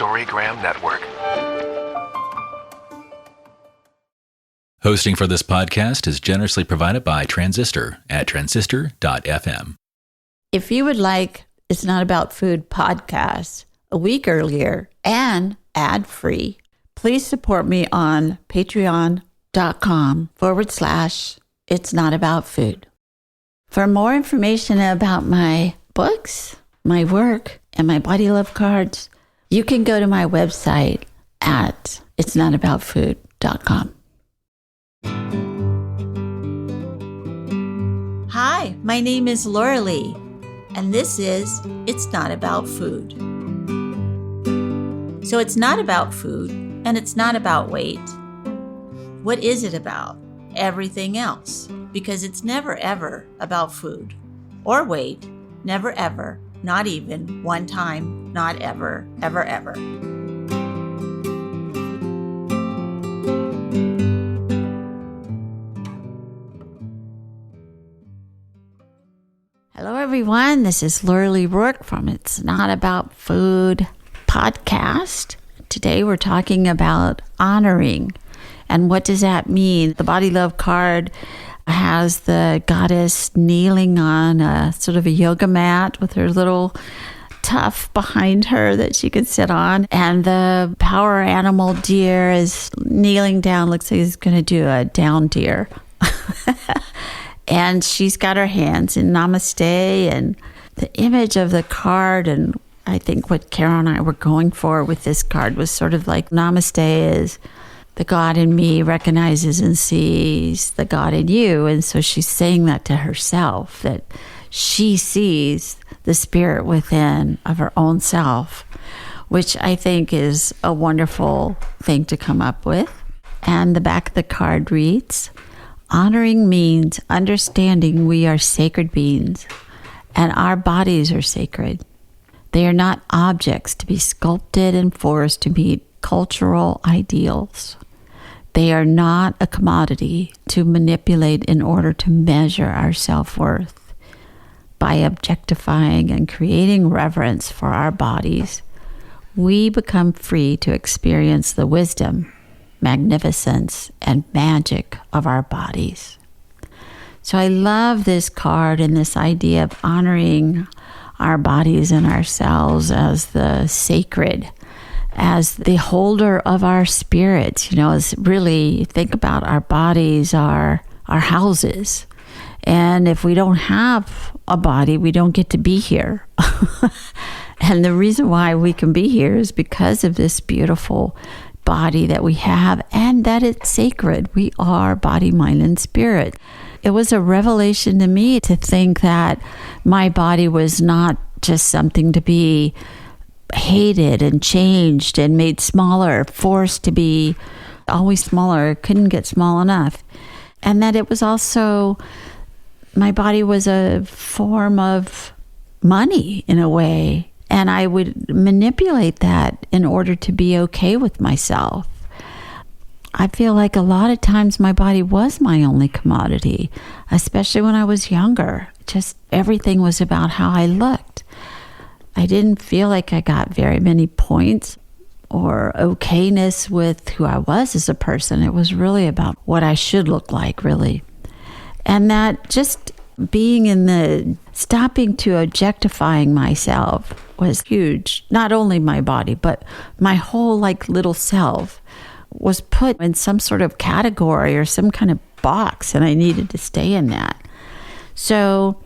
Storygram Network. Hosting for this podcast is generously provided by Transistor at transistor.fm. If you would like It's Not About Food podcast a week earlier and ad-free, please support me on patreon.com/It's Not About Food. For more information about my books, my work, and my body love cards, you can go to my website at itsnotaboutfood.com. Hi, my name is Laurelee, and this is It's Not About Food. So it's not about food, and it's not about weight. What is it about? Everything else, because it's never ever about food or weight, never ever, not even one time, not ever, ever, ever. Hello, everyone. This is Laurelee Roark from It's Not About Food podcast. Today, we're talking about honoring. And what does that mean? The Body Love card has the goddess kneeling on a sort of a yoga mat with her little tuff behind her that she could sit on. And the power animal deer is kneeling down, looks like he's going to do a down deer. And she's got her hands in namaste, and the image of the card, and I think what Carol and I were going for with this card was sort of like namaste is the God in me recognizes and sees the God in you. And so she's saying that to herself, that she sees the spirit within of her own self, which I think is a wonderful thing to come up with. And the back of the card reads, honoring means understanding we are sacred beings and our bodies are sacred. They are not objects to be sculpted and forced to meet cultural ideals. They are not a commodity to manipulate in order to measure our self-worth. By objectifying and creating reverence for our bodies, we become free to experience the wisdom, magnificence, and magic of our bodies. So I love this card and this idea of honoring our bodies and ourselves as the sacred, as the holder of our spirits. You know, as really think about our bodies, our houses. And if we don't have a body, we don't get to be here. And the reason why we can be here is because of this beautiful body that we have, and that it's sacred. We are body, mind, and spirit. It was a revelation to me to think that my body was not just something to be hated and changed and made smaller, forced to be always smaller, couldn't get small enough. And that it was also, my body was a form of money in a way. And I would manipulate that in order to be okay with myself. I feel like a lot of times my body was my only commodity, especially when I was younger. Just everything was about how I looked. I didn't feel like I got very many points or okayness with who I was as a person. It was really about what I should look like, really. And that just being in the stopping to objectifying myself was huge. Not only my body, but my whole like little self was put in some sort of category or some kind of box, and I needed to stay in that. So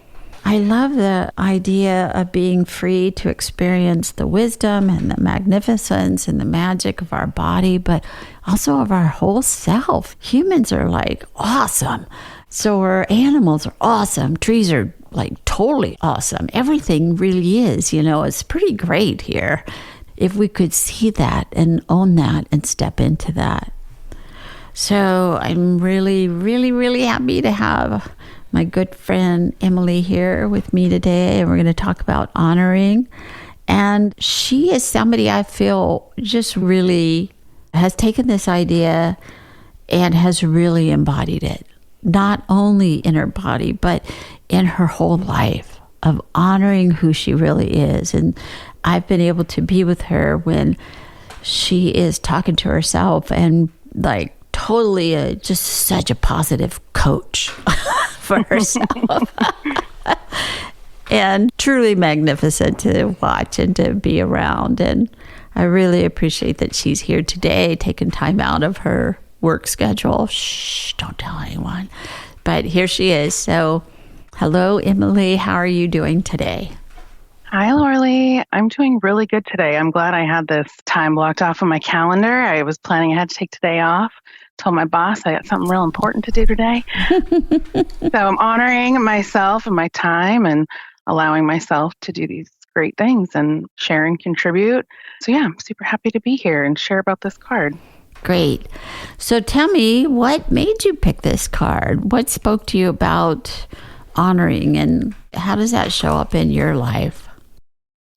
I love the idea of being free to experience the wisdom and the magnificence and the magic of our body, but also of our whole self. Humans are like awesome. So our animals are awesome. Trees are like totally awesome. Everything really is, you know, it's pretty great here. If we could see that and own that and step into that. So I'm really, really, really happy to have my good friend Emily here with me today, and we're going to talk about honoring. And she is somebody I feel just really has taken this idea and has really embodied it, not only in her body, but in her whole life, of honoring who she really is. And I've been able to be with her when she is talking to herself and like totally just such a positive coach for herself. And truly magnificent to watch and to be around. And I really appreciate that she's here today, taking time out of her work schedule. Shh, don't tell anyone. But here she is. So, hello, Emily. How are you doing today? Hi, Laurelee. I'm doing really good today. I'm glad I had this time blocked off on my calendar. I was planning I had to take today off. Told my boss I got something real important to do today. So I'm honoring myself and my time and allowing myself to do these great things and share and contribute. So yeah, I'm super happy to be here and share about this card. Great. So tell me, what made you pick this card? What spoke to you about honoring, and how does that show up in your life?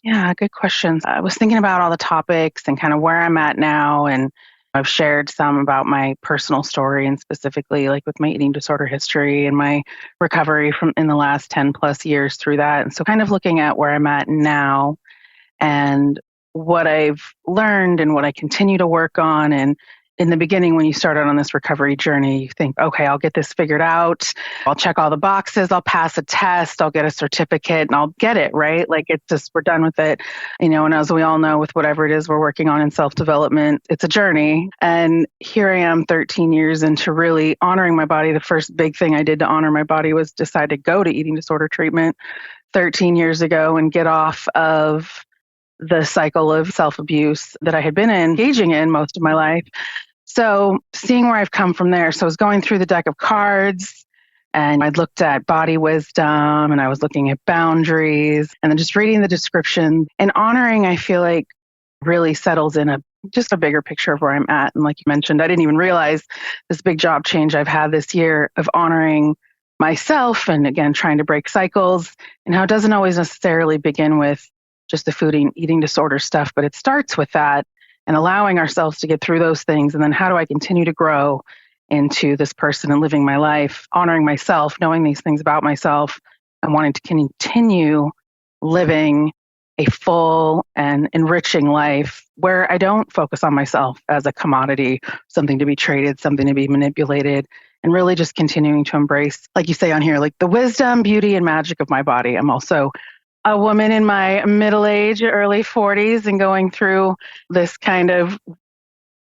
Yeah, good questions. I was thinking about all the topics and kind of where I'm at now, and I've shared some about my personal story and specifically like with my eating disorder history and my recovery from in the last 10 plus years through that. And so kind of looking at where I'm at now and what I've learned and what I continue to work on. And in the beginning, when you start out on this recovery journey, you think, okay, I'll get this figured out. I'll check all the boxes. I'll pass a test. I'll get a certificate and I'll get it, right? Like it's just, we're done with it. You know, and as we all know, with whatever it is we're working on in self-development, it's a journey. And here I am 13 years into really honoring my body. The first big thing I did to honor my body was decide to go to eating disorder treatment 13 years ago and get off of the cycle of self-abuse that I had been engaging in most of my life. So seeing where I've come from there. So I was going through the deck of cards and I looked at body wisdom and I was looking at boundaries and then just reading the description and honoring, I feel like really settles in just a bigger picture of where I'm at. And like you mentioned, I didn't even realize this big job change I've had this year of honoring myself and again, trying to break cycles and how it doesn't always necessarily begin with just the food and eating disorder stuff, but it starts with that. And allowing ourselves to get through those things. And then how do I continue to grow into this person and living my life, honoring myself, knowing these things about myself, and wanting to continue living a full and enriching life where I don't focus on myself as a commodity, something to be traded, something to be manipulated, and really just continuing to embrace, like you say on here, like the wisdom, beauty, and magic of my body. I'm also a woman in my middle age, early 40s, and going through this kind of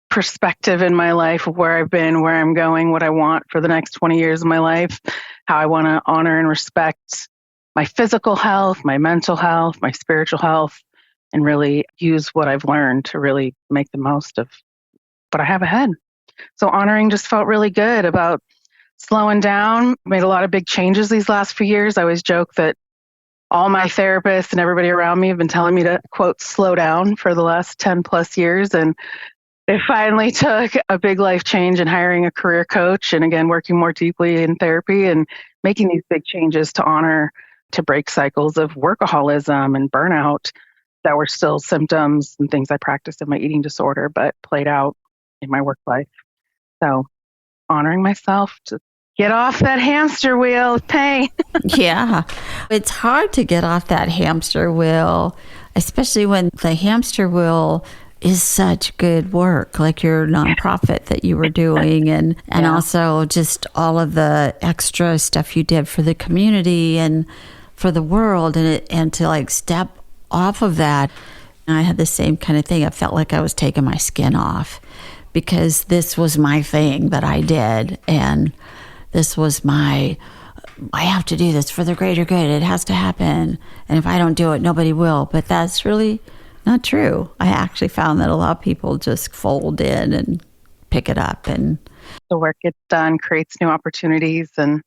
perspective in my life of where I've been, where I'm going, what I want for the next 20 years of my life, how I want to honor and respect my physical health, my mental health, my spiritual health, and really use what I've learned to really make the most of what I have ahead. So honoring just felt really good about slowing down. Made a lot of big changes these last few years. I always joke that all my therapists and everybody around me have been telling me to, quote, slow down for the last 10 plus years. And it finally took a big life change in hiring a career coach and again, working more deeply in therapy and making these big changes to honor, to break cycles of workaholism and burnout that were still symptoms and things I practiced in my eating disorder, but played out in my work life. So honoring myself to get off that hamster wheel of pain. Yeah. It's hard to get off that hamster wheel, especially when the hamster wheel is such good work, like your nonprofit that you were doing and yeah. Also just all of the extra stuff you did for the community and for the world and to like step off of that. I had the same kind of thing. I felt like I was taking my skin off because this was my thing that I did and this was I have to do this for the greater good. It has to happen. And if I don't do it, nobody will. But that's really not true. I actually found that a lot of people just fold in and pick it up. And the work gets done, creates new opportunities. And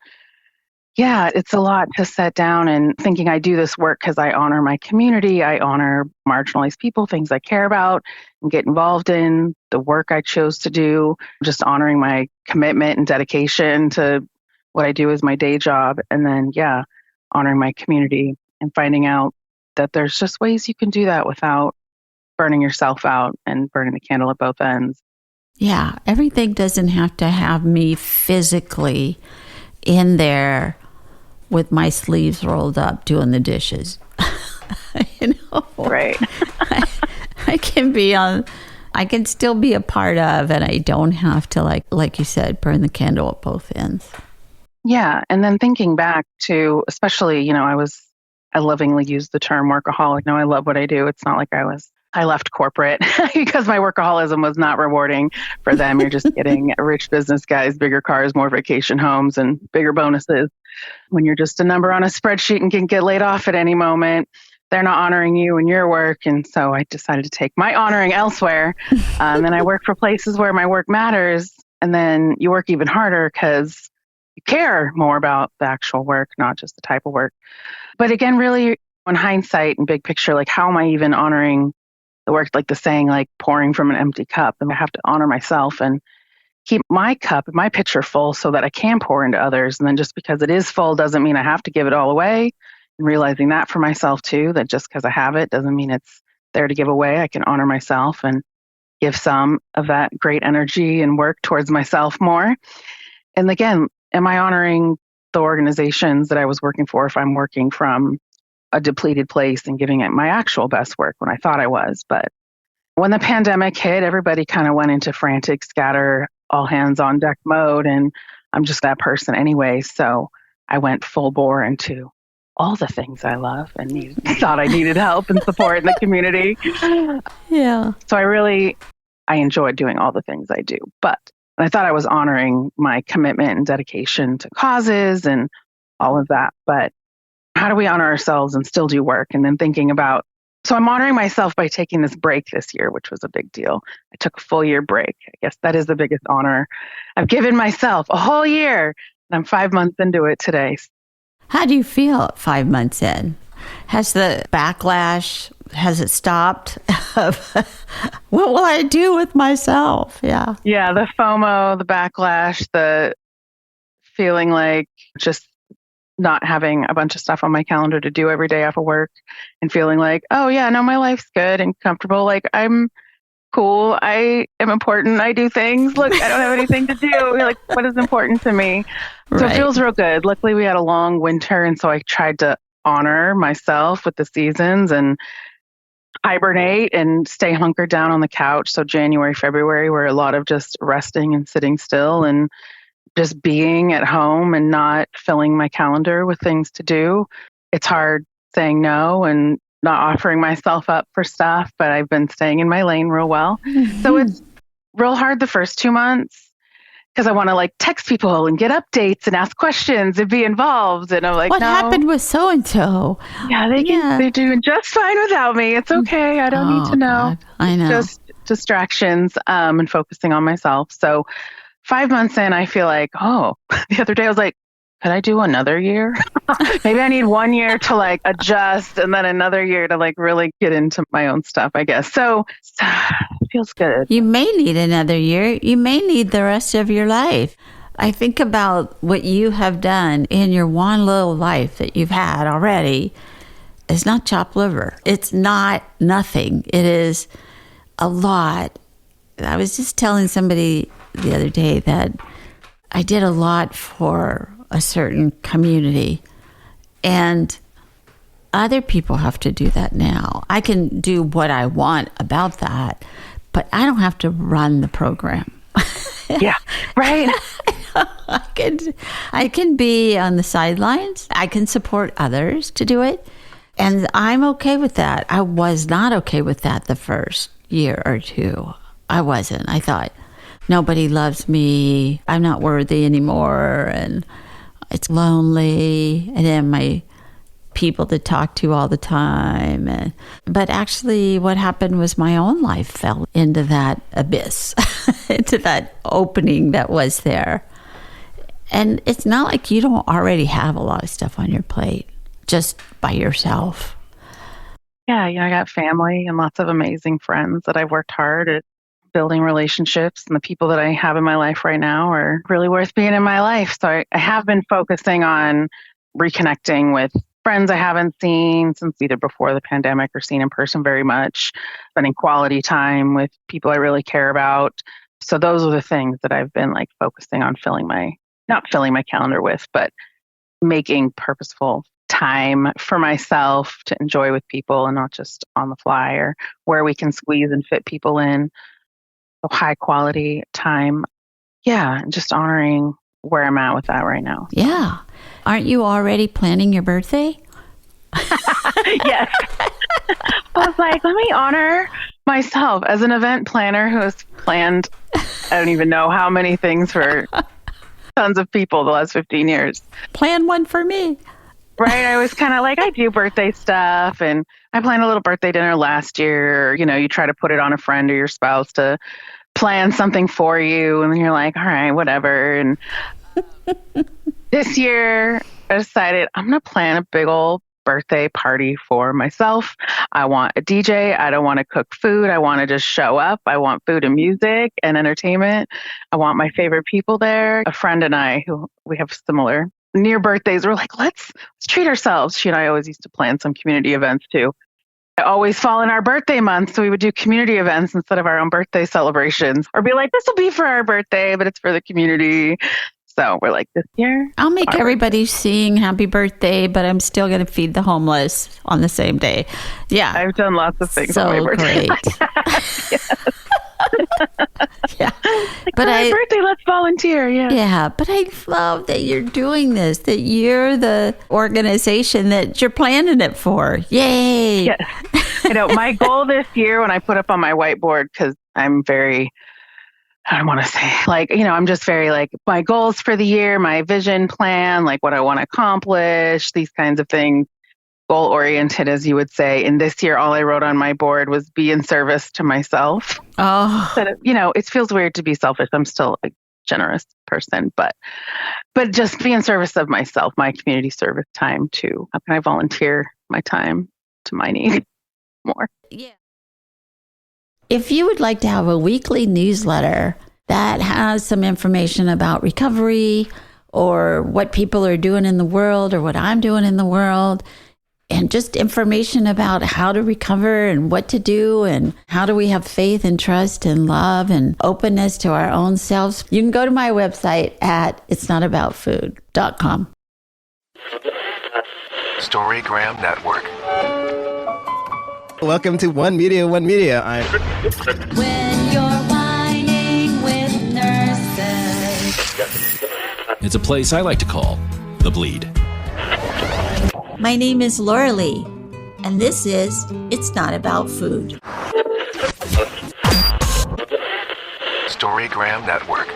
yeah, it's a lot to set down and thinking I do this work because I honor my community. I honor marginalized people, things I care about and get involved in, the work I chose to do, just honoring my commitment and dedication to what I do as my day job. And then, yeah, honoring my community and finding out that there's just ways you can do that without burning yourself out and burning the candle at both ends. Yeah, everything doesn't have to have me physically in there with my sleeves rolled up doing the dishes. you know, Right. I can still be a part of, and I don't have to, like you said, burn the candle at both ends. Yeah. And then thinking back to, especially, I lovingly use the term workaholic. No, I love what I do. It's not like I left corporate because my workaholism was not rewarding for them. You're just getting rich business guys, bigger cars, more vacation homes, and bigger bonuses. When you're just a number on a spreadsheet and can get laid off at any moment, they're not honoring you and your work. And so I decided to take my honoring elsewhere. And I work for places where my work matters. And then you work even harder because you care more about the actual work, not just the type of work. But again, really, in hindsight and big picture, like, how am I even honoring the work? Like the saying, like pouring from an empty cup. And I have to honor myself and keep my cup, my pitcher full so that I can pour into others. And then just because it is full doesn't mean I have to give it all away. And realizing that for myself too, that just because I have it doesn't mean it's there to give away. I can honor myself and give some of that great energy and work towards myself more. And again, am I honoring the organizations that I was working for if I'm working from a depleted place and giving it my actual best work when I thought I was? But when the pandemic hit, everybody kind of went into frantic, scatter, all hands on deck mode. And I'm just that person anyway. So I went full bore into all the things I love and thought I needed help and support in the community. Yeah. So I enjoyed doing all the things I do. But I thought I was honoring my commitment and dedication to causes and all of that. But how do we honor ourselves and still do work? And then thinking about, so I'm honoring myself by taking this break this year, which was a big deal. I took a full year break. I guess that is the biggest honor I've given myself, a whole year. And I'm 5 months into it today. How do you feel 5 months in? Has the backlash, has it stopped? What will I do with myself? Yeah. Yeah, the FOMO, the backlash, the feeling like just not having a bunch of stuff on my calendar to do every day after work and feeling like, oh yeah, no, my life's good and comfortable. Like, I'm cool. I am important. I do things. Look, I don't have anything to do. Like, what is important to me? So Right. It feels real good. Luckily, we had a long winter. And so I tried to honor myself with the seasons and hibernate and stay hunkered down on the couch. So January, February were a lot of just resting and sitting still and just being at home and not filling my calendar with things to do. It's hard saying no and not offering myself up for stuff, but I've been staying in my lane real well. So it's real hard the first 2 months because I want to like text people and get updates and ask questions and be involved. And I'm like, what no. happened with so-and-so? Yeah, they're doing just fine without me. It's okay. I don't need to know. God, I know. Just distractions and focusing on myself. So 5 months in, I feel like, the other day I was like, could I do another year? Maybe I need 1 year to like adjust and then another year to like really get into my own stuff, I guess. So it feels good. You may need another year. You may need the rest of your life. I think about what you have done in your one little life that you've had already. It's not chopped liver. It's not nothing. It is a lot. I was just telling somebody the other day that I did a lot for a certain community, and other people have to do that now. I can do what I want about that, but I don't have to run the program. Yeah, right. I can be on the sidelines. I can support others to do it, and I'm okay with that. I was not okay with that the first year or two. I wasn't. I thought, nobody loves me. I'm not worthy anymore. And it's lonely. And then my people to talk to all the time. But actually what happened was my own life fell into that abyss, into that opening that was there. And it's not like you don't already have a lot of stuff on your plate just by yourself. Yeah, I got family and lots of amazing friends that I've worked hard at building relationships, and the people that I have in my life right now are really worth being in my life. So I have been focusing on reconnecting with friends I haven't seen since either before the pandemic or seen in person very much, spending quality time with people I really care about. So those are the things that I've been like focusing on not filling my calendar with, but making purposeful time for myself to enjoy with people and not just on the fly, or where we can squeeze and fit people in. So high quality time. Yeah, just honoring where I'm at with that right now. Yeah. Aren't you already planning your birthday? Yes. I was like, let me honor myself as an event planner who has planned, I don't even know how many things for tons of people the last 15 years. Plan one for me. Right. I was kind of like, I do birthday stuff, and I planned a little birthday dinner last year. You know, you try to put it on a friend or your spouse to plan something for you, and then you're like, all right, whatever. And this year I decided I'm going to plan a big old birthday party for myself. I want a DJ. I don't want to cook food. I want to just show up. I want food and music and entertainment. I want my favorite people there. A friend and I, who we have similar near birthdays, we're like, let's treat ourselves. She and I always used to plan some community events too. I always fall in our birthday month, so we would do community events instead of our own birthday celebrations, or be like, this will be for our birthday, but it's for the community. So we're like, this year, I'll make everybody sing happy birthday, but I'm still going to feed the homeless on the same day. Yeah. I've done lots of things so on my birthday. Great. Yeah. Like, but my birthday, let's volunteer. Yeah. Yeah. But I love that you're doing this, that you're the organization that you're planning it for. Yay. Yes. You know, my goal this year, when I put up on my whiteboard, because I'm very, I don't want to say, like, you know, I'm just very like, my goals for the year, my vision plan, like what I want to accomplish, these kinds of things, goal oriented, as you would say. And this year, all I wrote on my board was be in service to myself. Oh, But, you know, it feels weird to be selfish. I'm still a generous person, but just be in service of myself, my community service time too. How can I volunteer my time to my need more? yeah. If you would like to have a weekly newsletter that has some information about recovery or what people are doing in the world or what I'm doing in the world, and just information about how to recover and what to do and how do we have faith and trust and love and openness to our own selves, you can go to my website at itsnotaboutfood.com. Storygram Network. Welcome to One Media, One Media. When you're whining with nurses. It's a place I like to call The Bleed. My name is Laurelee, and this is It's Not About Food. Storygram Network.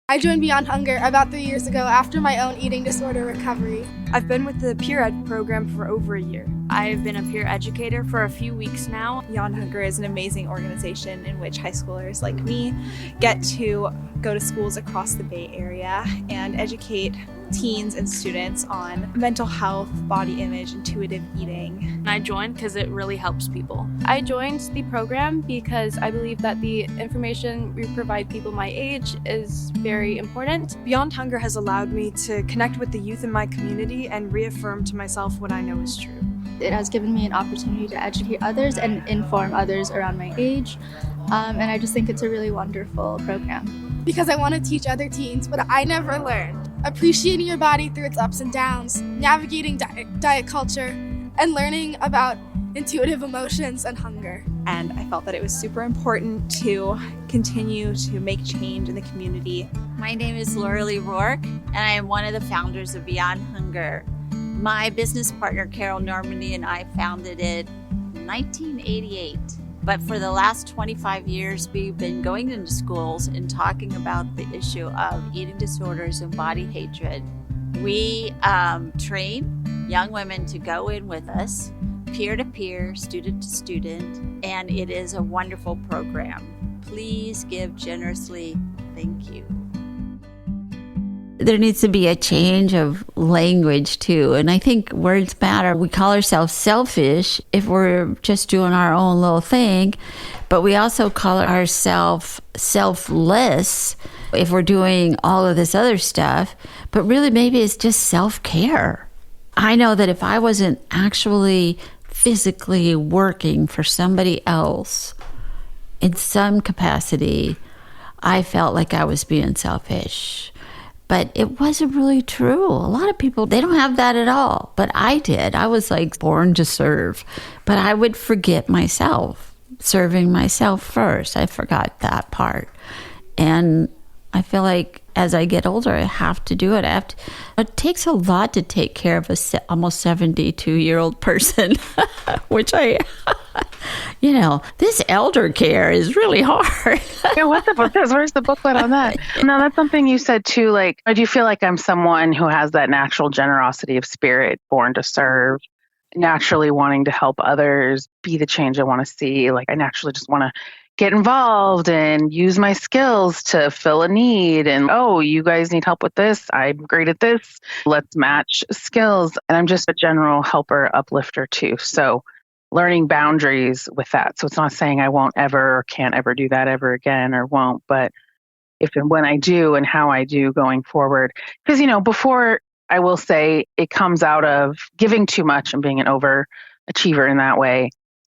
I joined Beyond Hunger about 3 years ago after my own eating disorder recovery. I've been with the Peer Ed program for over a year. I've been a peer educator for a few weeks now. Beyond Hunger is an amazing organization in which high schoolers like me get to go to schools across the Bay Area and educate teens and students on mental health, body image, intuitive eating. And I joined because it really helps people. I joined the program because I believe that the information we provide people my age is very important. Beyond Hunger has allowed me to connect with the youth in my community and reaffirm to myself what I know is true. It has given me an opportunity to educate others and inform others around my age. And I just think it's a really wonderful program. Because I want to teach other teens what I never learned. Appreciating your body through its ups and downs, navigating diet culture, and learning about intuitive emotions and hunger. And I felt that it was super important to continue to make change in the community. My name is Laurelee Roark, and I am one of the founders of Beyond Hunger. My business partner, Carol Normandy, and I founded it in 1988. But for the last 25 years, we've been going into schools and talking about the issue of eating disorders and body hatred. We train young women to go in with us, peer-to-peer, student-to-student, and it is a wonderful program. Please give generously. Thank you. There needs to be a change of language too. And I think words matter. We call ourselves selfish if we're just doing our own little thing, but we also call ourselves selfless if we're doing all of this other stuff. But really, maybe it's just self-care. I know that if I wasn't actually physically working for somebody else in some capacity, I felt like I was being selfish. But it wasn't really true. A lot of people, they don't have that at all. But I did. I was like born to serve. But I would forget myself, serving myself first. I forgot that part. And I feel like as I get older, I have to do it. It takes a lot to take care of a almost 72-year-old person, which this elder care is really hard. Yeah, what's up with this? Where's the booklet on that? No, that's something you said too. Like, I do feel like I'm someone who has that natural generosity of spirit, born to serve, naturally wanting to help others, be the change I want to see. Like, I naturally just want to get involved and use my skills to fill a need. And, oh, you guys need help with this. I'm great at this. Let's match skills. And I'm just a general helper, uplifter too. So learning boundaries with that. So it's not saying I won't ever or can't ever do that ever again or won't, but if and when I do and how I do going forward. Because, before, I will say it comes out of giving too much and being an overachiever in that way.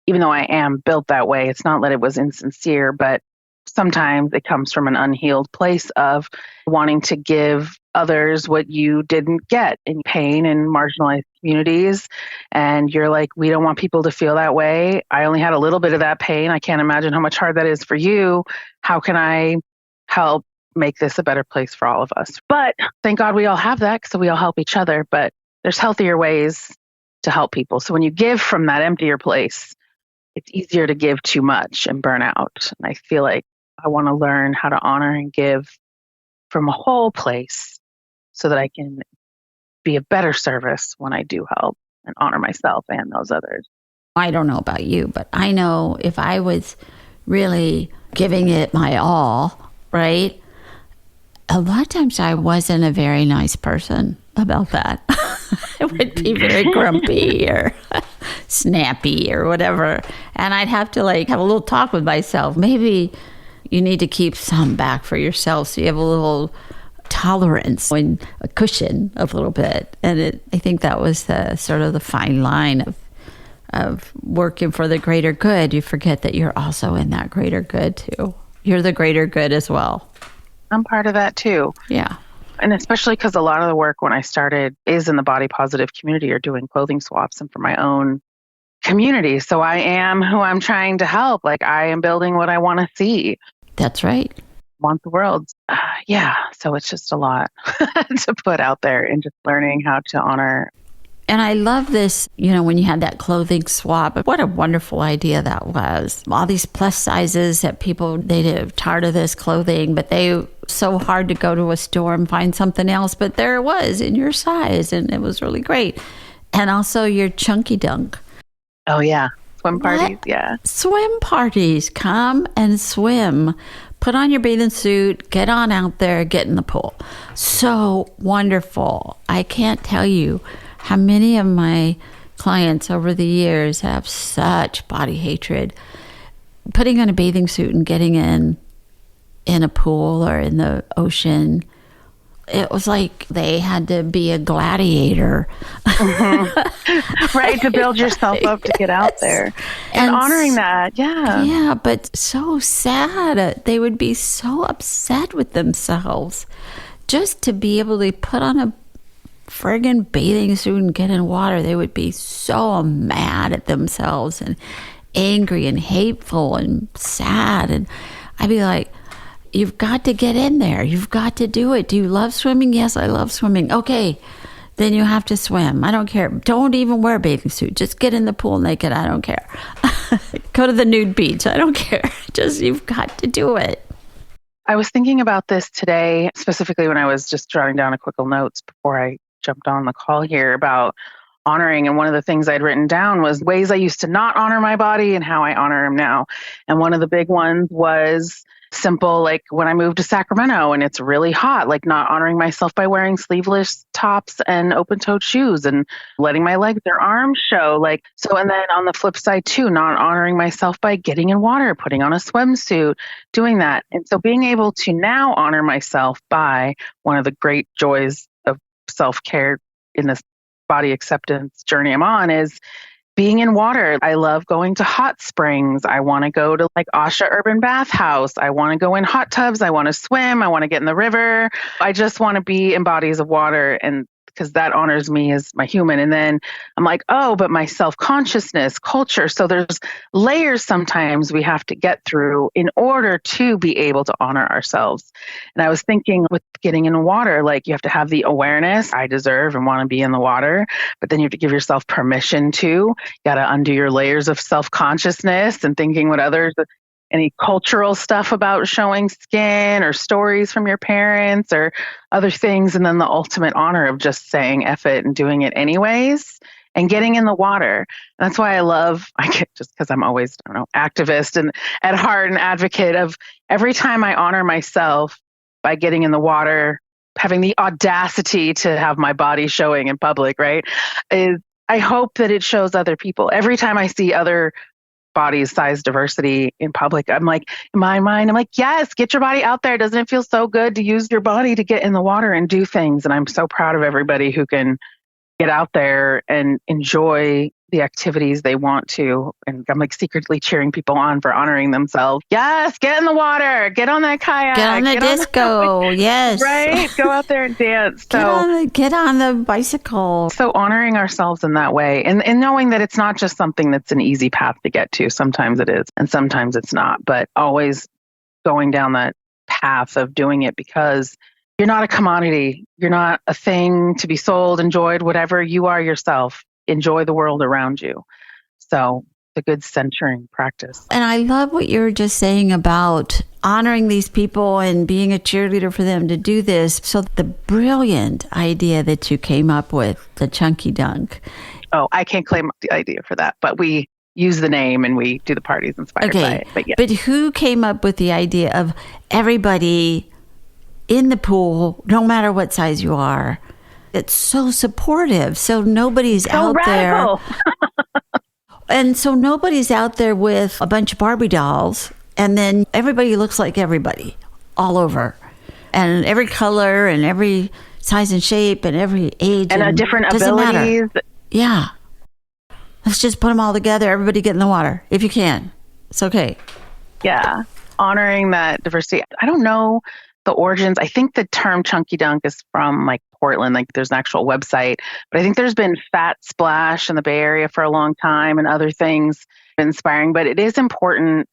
Even though I am built that way, it's not that it was insincere, but sometimes it comes from an unhealed place of wanting to give others what you didn't get in pain and marginalized communities. And you're like, we don't want people to feel that way. I only had a little bit of that pain. I can't imagine how much hard that is for you. How can I help make this a better place for all of us? But thank God we all have that, so we all help each other. But there's healthier ways to help people. So when you give from that emptier place, it's easier to give too much and burn out. And I feel like I want to learn how to honor and give from a whole place so that I can be a better service when I do help and honor myself and those others. I don't know about you, but I know if I was really giving it my all, right? A lot of times I wasn't a very nice person about that. I would be very grumpy or snappy or whatever. And I'd have to have a little talk with myself. Maybe you need to keep some back for yourself so you have a little tolerance and a cushion a little bit. And I think that was the sort of the fine line of working for the greater good. You forget that you're also in that greater good too. You're the greater good as well. I'm part of that too. Yeah. And especially because a lot of the work when I started is in the body positive community or doing clothing swaps and for my own community. So I am who I'm trying to help. Like, I am building what I want to see. That's right. Want the world. Yeah. So it's just a lot to put out there and just learning how to honor. And I love this, when you had that clothing swap, what a wonderful idea that was. All these plus sizes that people, they're tired of this clothing, but they so hard to go to a store and find something else. But there it was in your size, and it was really great. And also your chunky dunk. Oh, yeah. Swim parties. Yeah. Swim parties. Come and swim. Put on your bathing suit, get on out there, get in the pool. So wonderful. I can't tell you how many of my clients over the years have such body hatred. Putting on a bathing suit and getting in a pool or in the ocean, it was like they had to be a gladiator. Mm-hmm. Right, to build yourself up to get out there. And honoring that, yeah. Yeah, but so sad. They would be so upset with themselves just to be able to put on a friggin' bathing suit and get in water. They would be so mad at themselves and angry and hateful and sad. And I'd be like, you've got to get in there. You've got to do it. Do you love swimming? Yes, I love swimming. Okay, then you have to swim. I don't care. Don't even wear a bathing suit. Just get in the pool naked. I don't care. Go to the nude beach. I don't care. Just, you've got to do it. I was thinking about this today, specifically when I was just jotting down a quick little notes before I jumped on the call here about honoring. And one of the things I'd written down was ways I used to not honor my body and how I honor him now. And one of the big ones was simple, like when I moved to Sacramento and it's really hot, like not honoring myself by wearing sleeveless tops and open-toed shoes and letting my legs or arms show. And then on the flip side too, not honoring myself by getting in water, putting on a swimsuit, doing that. And so being able to now honor myself by one of the great joys of self-care in this body acceptance journey I'm on is being in water. I love going to hot springs. I want to go to like Asha Urban Bath House. I want to go in hot tubs. I want to swim. I want to get in the river. I just want to be in bodies of water, and because that honors me as my human. And then I'm like, oh, but my self-consciousness, culture. So there's layers sometimes we have to get through in order to be able to honor ourselves. And I was thinking with getting in water, like you have to have the awareness, I deserve and want to be in the water, but then you have to give yourself permission to. You got to undo your layers of self-consciousness and thinking what others, any cultural stuff about showing skin or stories from your parents or other things. And then the ultimate honor of just saying F it and doing it anyways and getting in the water. And that's why just because I'm always, activist and at heart an advocate of every time I honor myself by getting in the water, having the audacity to have my body showing in public, right? I hope that it shows other people. Every time I see other bodies, size diversity in public, I'm like, in my mind, I'm like, yes, get your body out there. Doesn't it feel so good to use your body to get in the water and do things? And I'm so proud of everybody who can get out there and enjoy the activities they want to. And I'm like secretly cheering people on for honoring themselves. Yes, get in the water, get on that kayak, get on the disco. Yes. Right? Go out there and dance. Get on the bicycle. So honoring ourselves in that way and knowing that it's not just something that's an easy path to get to. Sometimes it is and sometimes it's not, but always going down that path of doing it because you're not a commodity. You're not a thing to be sold, enjoyed, whatever. You are yourself. Enjoy the world around you. So the good centering practice. And I love what you were just saying about honoring these people and being a cheerleader for them to do this. So the brilliant idea that you came up with, the Chunky Dunk. Oh, I can't claim the idea for that, but we use the name and we do the parties inspired by it. But, yeah. But who came up with the idea of everybody in the pool, no matter what size you are? It's so supportive. So nobody's out radical. there. And so nobody's out there with a bunch of Barbie dolls. And then everybody looks like everybody all over. And every color and every size and shape and every age. And different abilities. Matter. Yeah. Let's just put them all together. Everybody get in the water if you can. It's okay. Yeah. Honoring that diversity. I don't know the origins. I think the term Chunky Dunk is from like Portland, like there's an actual website, but I think there's been Fat Splash in the Bay Area for a long time and other things inspiring, but it is important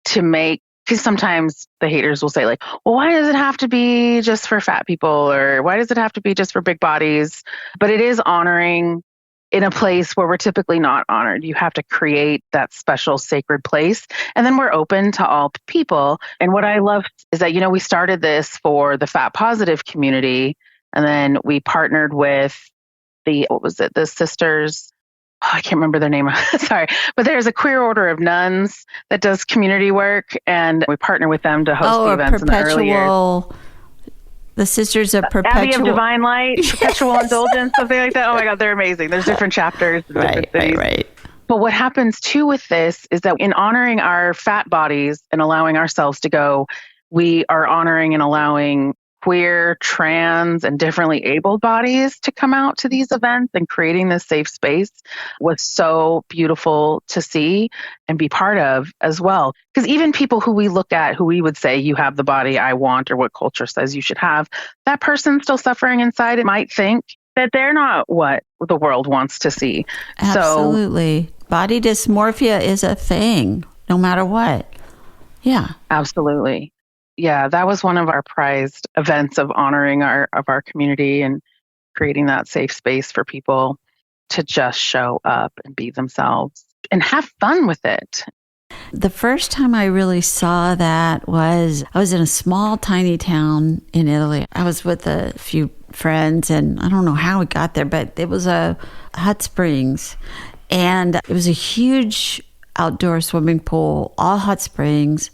to make, because sometimes the haters will say like, well, why does it have to be just for fat people? Or why does it have to be just for big bodies? But it is honoring in a place where we're typically not honored. You have to create that special sacred place. And then we're open to all people. And what I love is that, we started this for the fat positive community. And then we partnered with the sisters, I can't remember their name. Sorry. But there's a queer order of nuns that does community work. And we partner with them to host the events in the early years. The Sisters of Perpetual. Abbey of Divine Light, Perpetual Indulgence, something like that. Oh my God, they're amazing. There's different chapters. Right. But what happens too with this is that in honoring our fat bodies and allowing ourselves to go, we are honoring and allowing queer, trans, and differently abled bodies to come out to these events, and creating this safe space was so beautiful to see and be part of as well. Because even people who we look at, who we would say, you have the body I want, or what culture says you should have, that person still suffering inside, it might think that they're not what the world wants to see. Absolutely. Body dysmorphia is a thing, no matter what. Yeah. Absolutely. Yeah, that was one of our prized events of honoring our community and creating that safe space for people to just show up and be themselves and have fun with it. The first time I really saw that was I was in a small, tiny town in Italy. I was with a few friends, and I don't know how we got there, but it was a hot springs, and it was a huge outdoor swimming pool, all hot springs.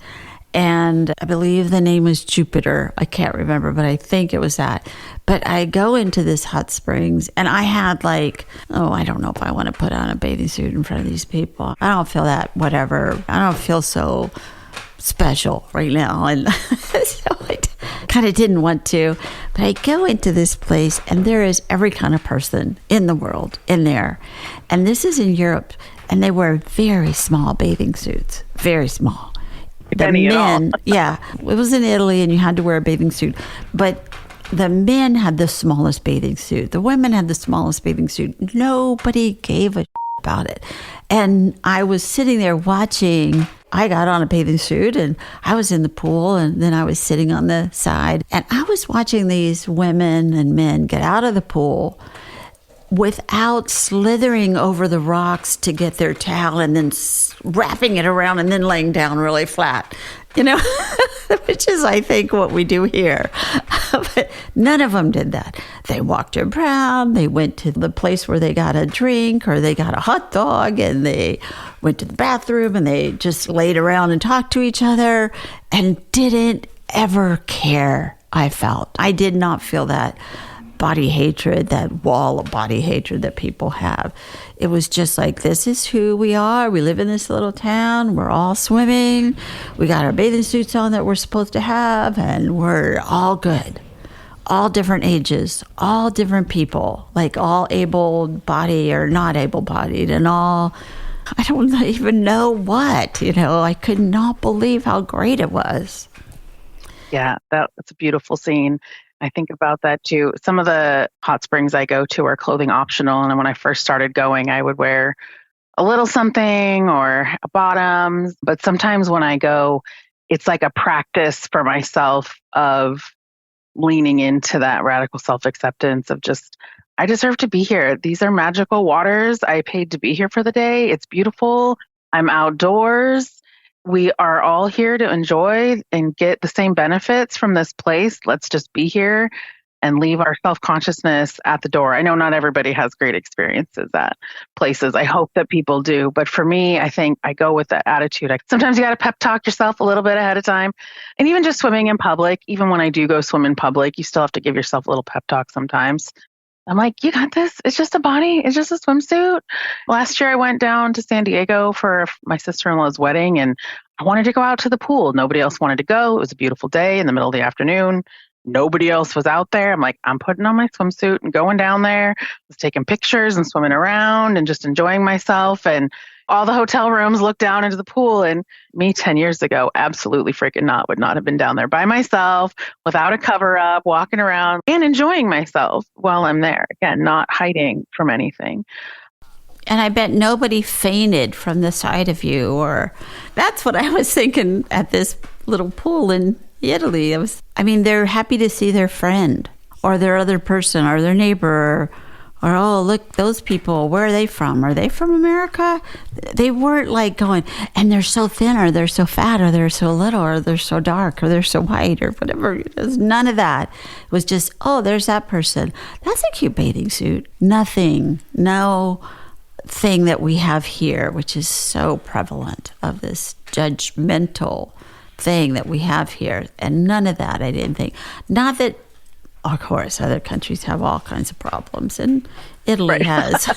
And I believe the name was Jupiter. I can't remember, but I think it was that. But I go into this hot springs, and I had like, I don't know if I want to put on a bathing suit in front of these people. I don't feel that, whatever. I don't feel so special right now. And so I kind of didn't want to. But I go into this place, and there is every kind of person in the world in there. And this is in Europe. And they wear very small bathing suits, very small. The Any at all. men, yeah, it was in Italy and you had to wear a bathing suit. But the men had the smallest bathing suit. The women had the smallest bathing suit. Nobody gave a about it. And I was sitting there watching. I got on a bathing suit and I was in the pool and then I was sitting on the side and I was watching these women and men get out of the pool without slithering over the rocks to get their towel and then wrapping it around and then laying down really flat, which is, I think, what we do here. But none of them did that. They walked around, they went to the place where they got a drink or they got a hot dog and they went to the bathroom and they just laid around and talked to each other and didn't ever care, I felt. I did not feel that body hatred, that wall of body hatred that people have. It was just like, this is who we are. We live in this little town. We're all swimming. We got our bathing suits on that we're supposed to have, and we're all good. All different ages, all different people, like all able-bodied or not able-bodied, and all, I don't even know what, I could not believe how great it was. Yeah, that's a beautiful scene. I think about that too. Some of the hot springs I go to are clothing optional. And when I first started going, I would wear a little something or bottoms. But sometimes when I go, it's like a practice for myself of leaning into that radical self-acceptance of just, I deserve to be here. These are magical waters. I paid to be here for the day. It's beautiful. I'm outdoors. We are all here to enjoy and get the same benefits from this place. Let's just be here and leave our self-consciousness at the door. I know not everybody has great experiences at places. I hope that people do. But for me, I think I go with that attitude. Sometimes you got to pep talk yourself a little bit ahead of time. And even just swimming in public, even when I do go swim in public, you still have to give yourself a little pep talk sometimes. I'm like, you got this. It's just a body. It's just a swimsuit. Last year, I went down to San Diego for my sister-in-law's wedding, and I wanted to go out to the pool. Nobody else wanted to go. It was a beautiful day in the middle of the afternoon. Nobody else was out there. I'm like, I'm putting on my swimsuit and going down there. I was taking pictures and swimming around and just enjoying myself. And all the hotel rooms looked down into the pool. And me 10 years ago, absolutely freaking not, would not have been down there by myself, without a cover up, walking around and enjoying myself while I'm there. Again, not hiding from anything. And I bet nobody fainted from the sight of you, or that's what I was thinking at this little pool in Italy. They're happy to see their friend or their other person or their neighbor or oh, look, those people, where are they from? Are they from America? They weren't like going, and they're so thin or they're so fat or they're so little or they're so dark or they're so white or whatever. It was none of that. It was just, oh, there's that person. That's a cute bathing suit. Nothing. No thing that we have here, which is so prevalent of this judgmental thing that we have here. And none of that, I didn't think. Not that, of course, other countries have all kinds of problems, and Italy has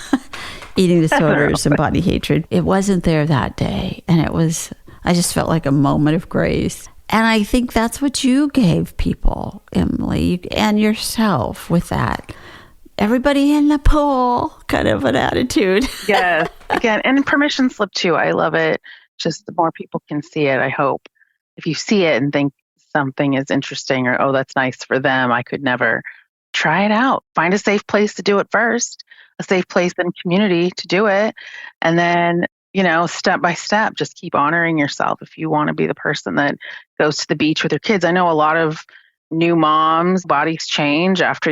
eating disorders and body hatred. It wasn't there that day, and I just felt like a moment of grace. And I think that's what you gave people, Emily, and yourself with that. Everybody in the pool kind of an attitude. Yes. Again, and permission slip too. I love it. Just the more people can see it, I hope. If you see it and think something is interesting or, oh, that's nice for them, I could never, try it out. Find a safe place to do it first, a safe place and community to do it. And then, step by step, just keep honoring yourself. If you want to be the person that goes to the beach with your kids, I know a lot of new moms, bodies change after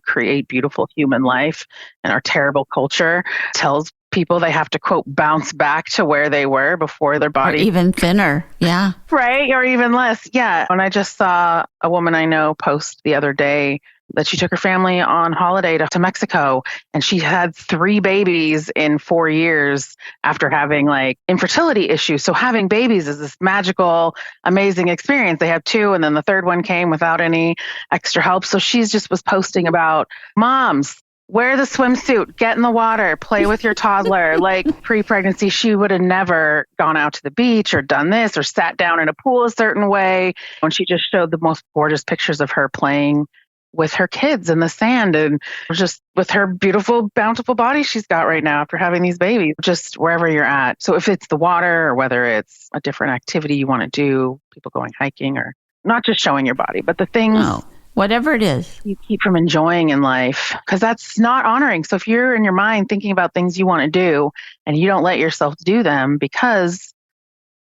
create beautiful human life, and our terrible culture tells people they have to, quote, bounce back to where they were before their body. Or even thinner. Yeah. Right. Or even less. Yeah. And I just saw a woman I know post the other day that she took her family on holiday to Mexico, and she had 3 babies in 4 years after having infertility issues. So having babies is this magical, amazing experience. They have 2, and then the 3rd one came without any extra help. So she's just was posting about moms, wear the swimsuit, get in the water, play with your toddler. Pre-pregnancy, she would have never gone out to the beach or done this or sat down in a pool a certain way. When she just showed the most gorgeous pictures of her playing with her kids in the sand and just with her beautiful, bountiful body she's got right now after having these babies, just wherever you're at. So if it's the water or whether it's a different activity you want to do, people going hiking or not just showing your body, but the things whatever it is you keep from enjoying in life, because that's not honoring. So if you're in your mind thinking about things you want to do and you don't let yourself do them because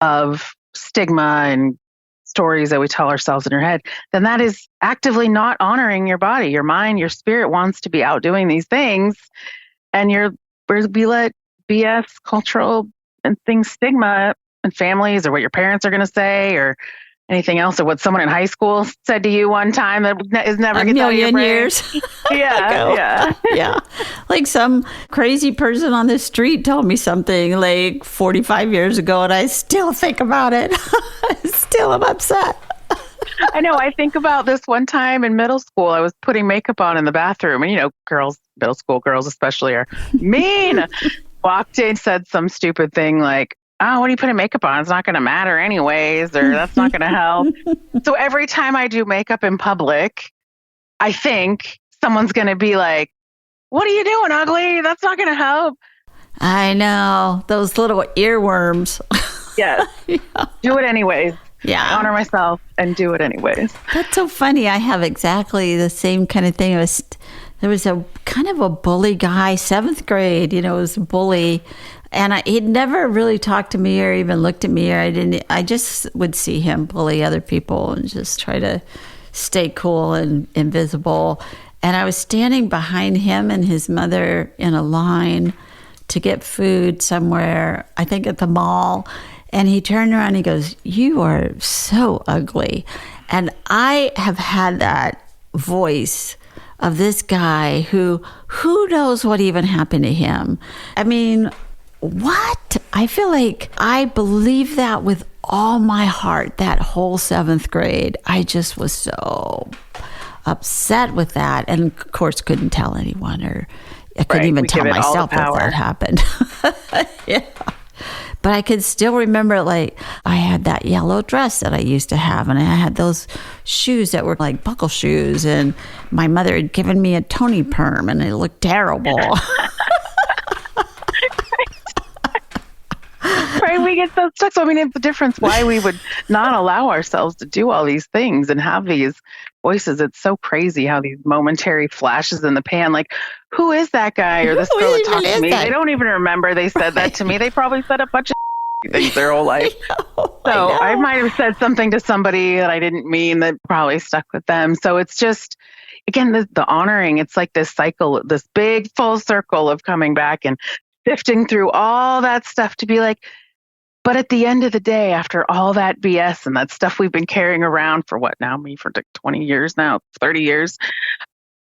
of stigma and stories that we tell ourselves in our head, then that is actively not honoring your body. Your mind, your spirit wants to be out doing these things, and we let BS, cultural and things, stigma and families, or what your parents are going to say, or anything else, or what someone in high school said to you one time that is never a gets out of your million brain. years. Yeah. Like some crazy person on the street told me something like 45 years ago, and I still think about it. Still am upset. I know. I think about this one time in middle school. I was putting makeup on in the bathroom, and girls, middle school girls especially, are mean. Walked in, said some stupid thing like, "Oh, what are you putting makeup on? It's not going to matter anyways," or "That's not going to help." So every time I do makeup in public, I think someone's going to be like, "What are you doing, ugly? That's not going to help." I know. Those little earworms. Yes. Do it anyways. Yeah. I honor myself and do it anyways. That's so funny. I have exactly the same kind of thing. There was a kind of a bully guy, 7th grade, was a bully. And he'd never really talked to me or even looked at me, or I just would see him bully other people and just try to stay cool and invisible. And I was standing behind him and his mother in a line to get food somewhere, I think at the mall. And he turned around and he goes, "You are so ugly." And I have had that voice of this guy who knows what even happened to him. I mean, what? I feel like I believe that with all my heart, that whole 7th grade. I just was so upset with that. And of course, couldn't tell anyone, or I couldn't even tell myself if that happened. Yeah. But I could still remember, like, I had that yellow dress that I used to have, and I had those shoes that were like buckle shoes, and my mother had given me a Tony perm, and it looked terrible. Right, we get so stuck. So, I mean, it's the difference why we would not allow ourselves to do all these things and have these voices. It's so crazy how these momentary flashes in the pan, like, who is that guy or this girl that talked to me? They don't even remember they said that to me. They probably said a bunch of things their whole life. I might have said something to somebody that I didn't mean that probably stuck with them. So it's just, again, the honoring, it's like this cycle, this big full circle of coming back and sifting through all that stuff to be like, but at the end of the day, after all that BS and that stuff we've been carrying around for me for 20 years now, 30 years,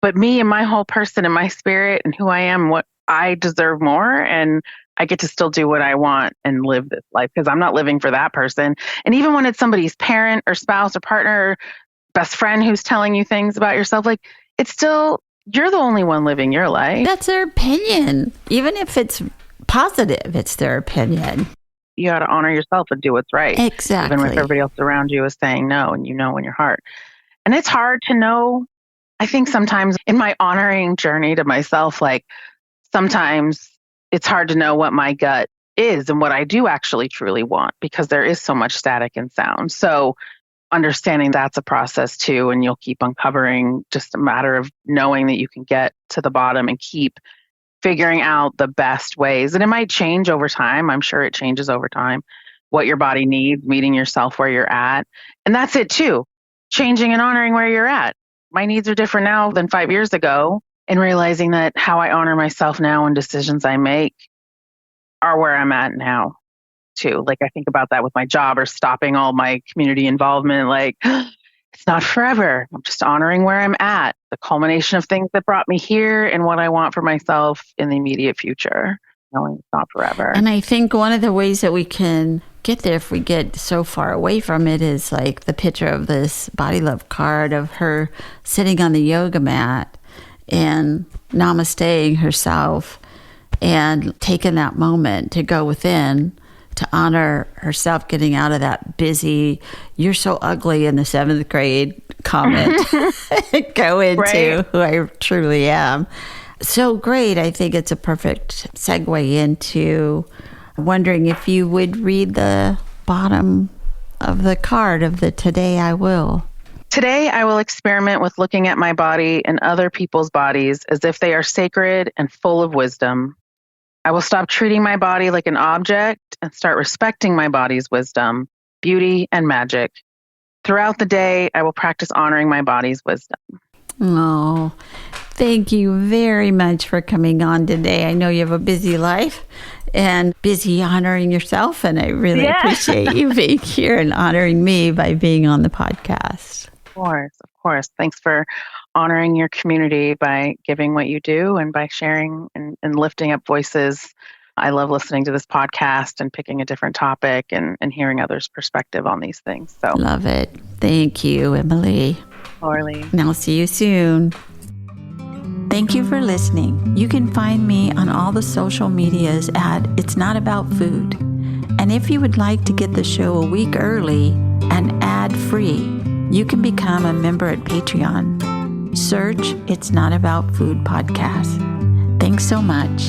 but me and my whole person and my spirit and who I am, what I deserve more, and I get to still do what I want and live this life because I'm not living for that person. And even when it's somebody's parent or spouse or partner or best friend who's telling you things about yourself, like, it's still, you're the only one living your life. That's their opinion. Even if it's positive, it's their opinion. You got to honor yourself and do what's right. Exactly. Even if everybody else around you is saying no, and you know in your heart. And it's hard to know. I think sometimes in my honoring journey to myself, like, sometimes it's hard to know what my gut is and what I do actually truly want, because there is so much static and sound. So understanding that's a process too, and you'll keep uncovering, just a matter of knowing that you can get to the bottom and keep figuring out the best ways. And it might change over time. I'm sure it changes over time, what your body needs, meeting yourself where you're at. And that's it too. Changing and honoring where you're at. My needs are different now than 5 years ago, and realizing that how I honor myself now and decisions I make are where I'm at now too. Like, I think about that with my job or stopping all my community involvement. Like, it's not forever. I'm just honoring where I'm at, the culmination of things that brought me here and what I want for myself in the immediate future, knowing it's not forever. And I think one of the ways that we can get there, if we get so far away from it, is like the picture of this body love card of her sitting on the yoga mat and namasteing herself and taking that moment to go within, to honor herself, getting out of that busy, "you're so ugly" in the 7th grade comment. go into Right. who I truly am. So great. I think it's a perfect segue into wondering if you would read the bottom of the card of the Today I Will. Today, I will experiment with looking at my body and other people's bodies as if they are sacred and full of wisdom. I will stop treating my body like an object and start respecting my body's wisdom, beauty, and magic. Throughout the day, I will practice honoring my body's wisdom. Oh, thank you very much for coming on today. I know you have a busy life and busy honoring yourself, and I really appreciate you being here and honoring me by being on the podcast. Of course. Thanks for honoring your community by giving what you do and by sharing and lifting up voices. I love listening to this podcast and picking a different topic and hearing others' perspective on these things. So Love it. Thank you, Emily. Laurelee. And I'll see you soon. Thank you for listening. You can find me on all the social medias at It's Not About Food. And if you would like to get the show a week early and ad-free, you can become a member at Patreon. Search It's Not About Food podcast. Thanks so much.